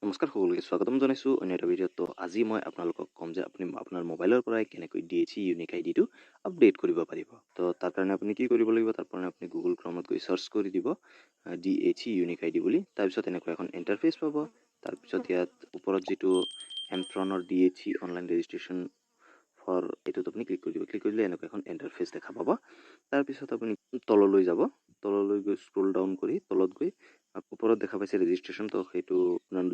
নমস্কাৰ সকলোকে স্বাগতম জনাইছোঁ অন্য এটা ভিডিঅ'ত। তো আজি মই আপোনালোকক ক'ম যে আপুনি আপোনাৰ মোবাইলৰ পৰাই কেনেকৈ DHE ইউনিক আইডিটো আপডেট কৰিব পাৰিব। তো তাৰ কাৰণে আপুনি কি কৰিব লাগিব, তাৰ কাৰণে আপুনি গুগল ক্ৰমত গৈ চাৰ্চ কৰি দিব DHE ইউনিক আইডি বুলি। তাৰপিছত এনেকুৱা এখন ইণ্টাৰফেচ পাব। তাৰপিছত ইয়াত ওপৰত যিটো এমট্ৰনৰ DHE অনলাইন ৰেজিষ্ট্ৰেশ্যন ফৰ এইটোত আপুনি ক্লিক কৰি দিব। ক্লিক কৰিলে এনেকুৱা এখন ইণ্টাৰফেচ দেখা পাব। তাৰপিছত আপুনি তললৈ যাব, তললৈ গৈ স্ক্ৰল ডাউন কৰি তলত গৈ ওপৰত দেখা পাইছে ৰেজিষ্ট্ৰেশ্যন। তো সেইটো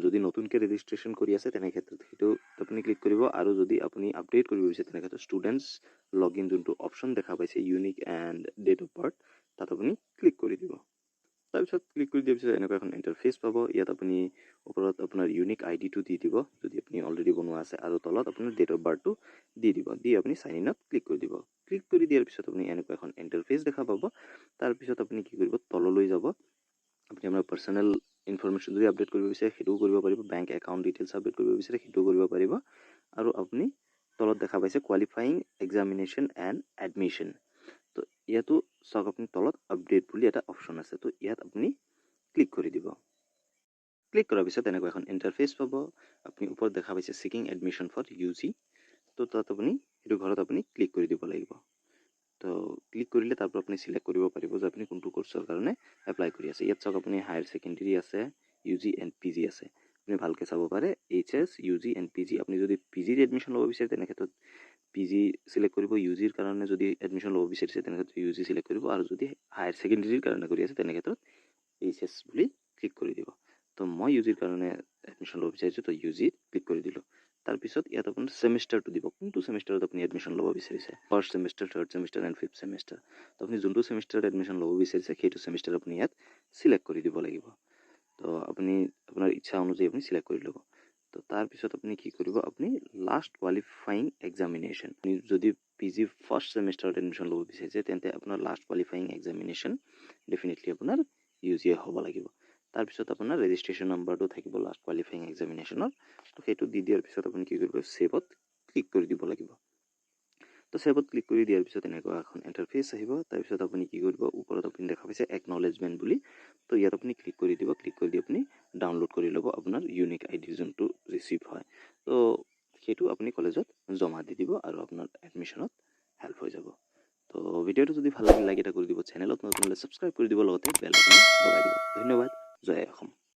যদি নতুনকৈ ৰেজিষ্ট্ৰেশ্যন কৰি আছে তেনে ক্ষেত্ৰত সেইটো আপুনি ক্লিক কৰিব, আৰু যদি আপুনি আপডেট কৰিব বিচাৰে তেনে ক্ষেত্ৰত ষ্টুডেণ্টছ লগ ইন যোনটো অপশ্যন দেখা পাইছে unique and date of birth, তাত আপুনি ক্লিক কৰি দিব। তাৰপিছত ক্লিক কৰি দিয়াৰ পিছত এনেকুৱা এখন ইণ্টাৰফেচ পাব। ইয়াত আপুনি ওপৰত আপোনাৰ ইউনিক আইডিটো দি দিব যদি আপুনি অলৰেডি বনোৱা আছে, আৰু তলত আপোনাৰ ডেট অফ বাৰ্থটো দি দিব। দি আপুনি চাইন ইনত ক্লিক কৰি দিব। ক্লিক কৰি দিয়াৰ পিছত আপুনি এনেকুৱা এখন ইণ্টাৰফেচ দেখা পাব। তাৰপিছত আপুনি কি কৰিব, তললৈ যাব। আপুনি আপোনাৰ পাৰ্চনেল ইনফৰমেশ্যন যদি আপডেট কৰিব বিচাৰে সেইটোও কৰিব পাৰিব, বেংক একাউণ্ট ডিটেইলছ আপডেট কৰিব বিচাৰে সেইটোও কৰিব পাৰিব। আৰু আপুনি তলত দেখা পাইছে কোৱালিফাইং এক্সামিনেশ্যন এণ্ড এডমিশ্যন। তো ইয়াতো চাওক, আপুনি তলত আপডেট বুলি এটা অপশ্যন আছে, তো ইয়াত আপুনি ক্লিক কৰি দিব। ক্লিক কৰাৰ পিছত এনেকুৱা এখন ইণ্টাৰফেচ পাব। আপুনি ওপৰত দেখা পাইছে চিকিং এডমিশ্যন ফৰ UG, তো তাত আপুনি সেইটো ঘৰত আপুনি ক্লিক কৰি দিব লাগিব। তো ক্লিক কৰিলে তাৰ পৰা আপুনি চিলেক্ট কৰিব পাৰিব যে আপুনি কোনটো কোৰ্চৰ কাৰণে এপ্লাই কৰি আছে। ইয়াত চাওক আপুনি হায়াৰ ছেকেণ্ডেৰী আছে, UG এণ্ড PG আছে। আপুনি ভালকৈ চাব পাৰে HS, UG এণ্ড PG। আপুনি যদি PGত এডমিশ্যন ল'ব বিচাৰে তেনে ক্ষেত্ৰত PG চিলেক্ট কৰিব, UGৰ কাৰণে যদি এডমিশ্যন ল'ব বিচাৰিছে তেনে ক্ষেত্ৰত UG চিলেক্ট কৰিব, আৰু যদি হায়াৰ ছেকেণ্ডেৰীৰ কাৰণে কৰি আছে তেনে ক্ষেত্ৰত HS বুলি ক্লিক কৰি দিব। তো মই UGৰ কাৰণে এডমিশ্যন ল'ব বিচাৰিছোঁ, তো UGত ক্লিক কৰি দিলোঁ। তাৰপিছত ইয়াত আপোনাৰ ছেমিষ্টাৰটো দিব, কোনটো ছেমিষ্টাৰত আপুনি এডমিশ্যন ল'ব বিচাৰিছে, first semester, third semester and fifth semester. তো আপুনি যোনটো ছেমিষ্টাৰত এডমিশ্যন ল'ব বিচাৰিছে সেইটো ছেমিষ্টাৰ আপুনি ইয়াত চিলেক্ট কৰি দিব লাগিব। তো আপুনি আপোনাৰ ইচ্ছা অনুযায়ী আপুনি চিলেক্ট কৰি ল'ব। তো তাৰপিছত আপুনি কি কৰিব, আপুনি লাষ্ট কোৱালিফাইং এক্সামিনেশ্যন, আপুনি যদি PG ফাৰ্ষ্ট ছেমিষ্টাৰত এডমিশ্যন ল'ব বিচাৰিছে তেন্তে আপোনাৰ লাষ্ট কোৱালিফাইং এক্সামিনেশ্যন ডেফিনেটলি আপোনাৰ UG হ'ব লাগিব। তাৰপিছত আপোনাৰ ৰেজিষ্ট্ৰেশ্যন নাম্বাৰটো থাকিব লাষ্ট কোৱালিফাইং এক্সামিনেশ্যনৰ। তো সেইটো দি দিয়াৰ পিছত আপুনি কি কৰিব, ছেভত ক্লিক কৰি দিব লাগিব। তো ছেভত ক্লিক কৰি দিয়াৰ পিছত এনেকুৱা এখন ইণ্টাৰফেচ আহিব। তাৰপিছত আপুনি কি কৰিব, ওপৰত আপুনি দেখা পাইছে একনলেজমেণ্ট বুলি, তো ইয়াত আপুনি ক্লিক কৰি দিব। ক্লিক কৰি দি আপুনি ডাউনলোড কৰি ল'ব আপোনাৰ ইউনিক আইডি যোনটো ৰিচিভ হয়। তো সেইটো আপুনি কলেজত জমা দি দিব আৰু আপোনাৰ এডমিশ্যনত হেল্প হৈ যাব। তো ভিডিঅ'টো যদি ভাল লাগিল লাইক এটা কৰি দিব, চেনেলত নতুন হ'লে ছাবস্ক্ৰাইব কৰি দিব, লগতে বেল আইকন দবাই দিব। ধন্যবাদ। জয় অসম।